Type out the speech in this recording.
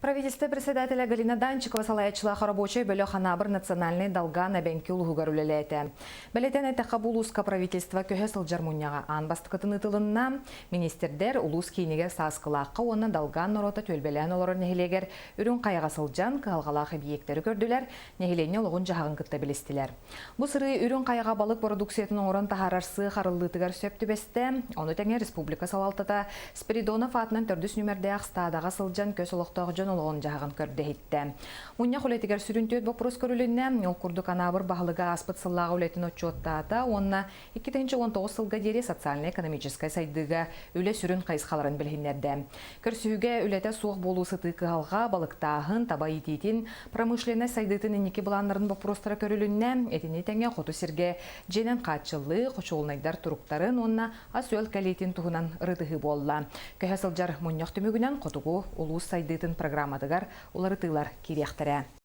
Правительство председателя Галина Данчикова салаячыла рабочий бөлі ханабыр национальный долга на бенки улуғығар үлелеті. Бәлетен әті қабулуска правительство көһе сылжармуньяға анбастықытын ытылынна министердер улус кейінеге сасқылаққа оны долган норота төлбелен олар нехелегер үрін қайға сылжан қағалақ объекттері көрділер, нехелене олығын жағын кытта білістілер. Бұл сыры үрін қайға балық продукциятын орын тахарарсы қарылытығар сөпті бесті, оны тәңе республика салалтата Спиридонов атынан төрдіс нөмірде ақстадаға сылжан көс олықтағы олығын жағын көрді етті. Мұння құлетігер сүрінтөт бұпырыз көрілінне, ол күрді канабыр бағылыға аспыт сыллағы үлетін отчеттата, онына 2019 сылға дері социально-экономическай сайдыға үлі сүрін қайысқаларын білгендерді. Көрсіуге үлеті суық болу сыты қығалға балықтағын, таба ететін, промышлене сайдытын енекі бұланларын бұпырыстыра көрілінне, етіне тәңе құты сірге женен қатшылы, құшылынайдар тұруқтарын, онына ас өл кәлейтін тұғынан ұрытығы болла. Көһе сылжар мұнняқ түмігінен құтығы ұлыс сайдытын программадығар олары тыйлар керектірі.